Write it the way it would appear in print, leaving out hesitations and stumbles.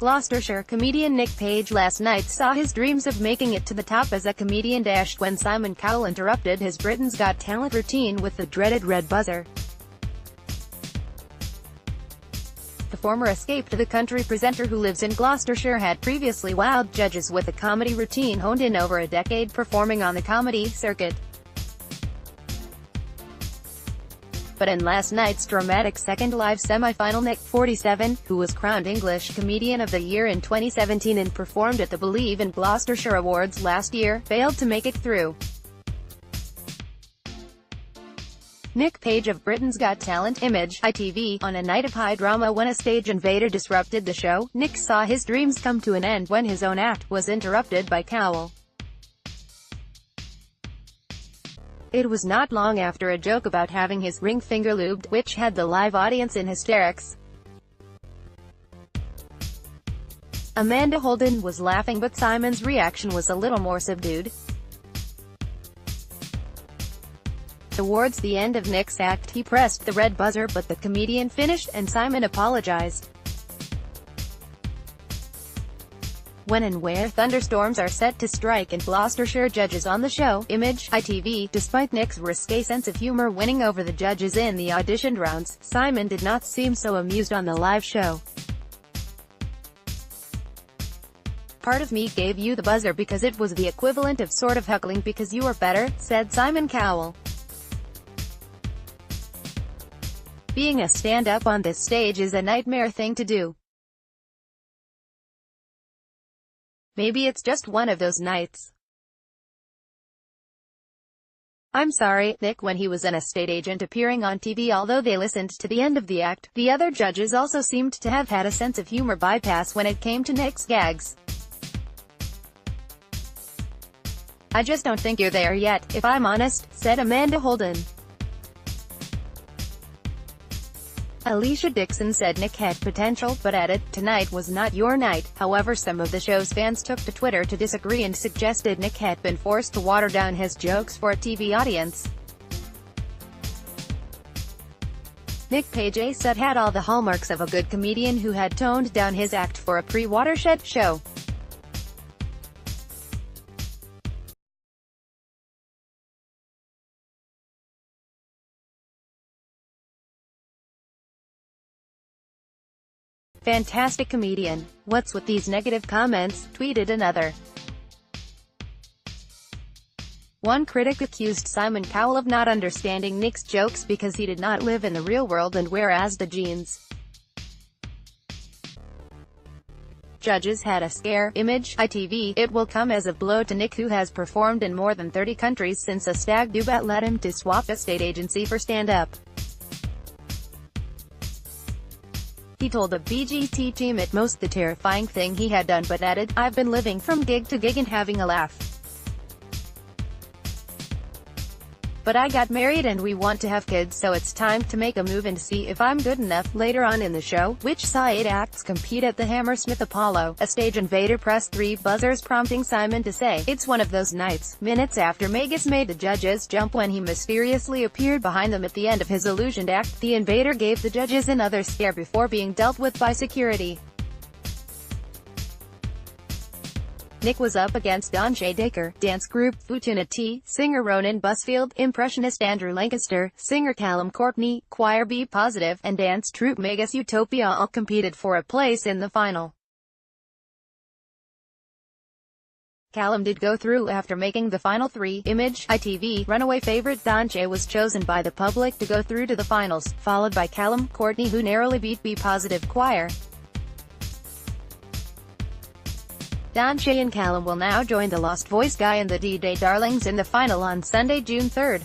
Gloucestershire comedian Nick Page last night saw his dreams of making it to the top as a comedian dashed when Simon Cowell interrupted his Britain's Got Talent routine with the dreaded red buzzer. The former escaped the country presenter who lives in Gloucestershire had previously wowed judges with a comedy routine honed in over a decade performing on the comedy circuit. But in last night's dramatic second live semi-final, Nick, 47, who was crowned English Comedian of the Year in 2017 and performed at the Believe in Gloucestershire Awards last year, failed to make it through. Nick Page of Britain's Got Talent, Image, ITV, on a night of high drama when a stage invader disrupted the show. Nick saw his dreams come to an end when his own act was interrupted by Cowell. It was not long after a joke about having his ring finger lubed, which had the live audience in hysterics. Amanda Holden was laughing, but Simon's reaction was a little more subdued. Towards the end of Nick's act, he pressed the red buzzer, but the comedian finished, and Simon apologized. When and where thunderstorms are set to strike in Gloucestershire, judges on the show, Image, ITV, despite Nick's risque sense of humor winning over the judges in the auditioned rounds, Simon did not seem so amused on the live show. "Part of me gave you the buzzer because it was the equivalent of sort of heckling because you were better," said Simon Cowell. "Being a stand-up on this stage is a nightmare thing to do. Maybe it's just one of those nights. I'm sorry," Nick, when he was an estate agent appearing on TV. Although they listened to the end of the act, the other judges also seemed to have had a sense of humor bypass when it came to Nick's gags. "I just don't think you're there yet, if I'm honest," said Amanda Holden. Alicia Dixon said Nick had potential, but added, "Tonight was not your night." However, some of the show's fans took to Twitter to disagree and suggested Nick had been forced to water down his jokes for a TV audience. Nick Page said had all the hallmarks of a good comedian who had toned down his act for a pre-Watershed show. "Fantastic comedian. What's with these negative comments?" tweeted another. One critic accused Simon Cowell of not understanding Nick's jokes because he did not live in the real world and wear Asda jeans. Judges had a scare. Image, ITV, it will come as a blow to Nick, who has performed in more than 30 countries since a stag do bet led him to swap a state agency for stand-up. He told the BGT team it most the terrifying thing he had done, but added, "I've been living from gig to gig and having a laugh. But I got married and we want to have kids, so it's time to make a move and see if I'm good enough." Later on in the show, which saw 8 acts compete at the Hammersmith Apollo, a stage invader pressed 3 buzzers, prompting Simon to say, "It's one of those nights," minutes after Megas made the judges jump when he mysteriously appeared behind them at the end of his illusioned act. The invader gave the judges another scare before being dealt with by security. Nick was up against Don Dacre, dance group Futuna T, singer Ronan Busfield, impressionist Andrew Lancaster, singer Callum Courtney, choir Be Positive, and dance troupe Megas Utopia all competed for a place in the final. Callum did go through after making the final 3. Image, ITV, runaway favorite Don was chosen by the public to go through to the finals, followed by Callum Courtney, who narrowly beat Be Positive choir. Don and Callum will now join the Lost Voice guy and the D-Day Darlings in the final on Sunday, June 3rd.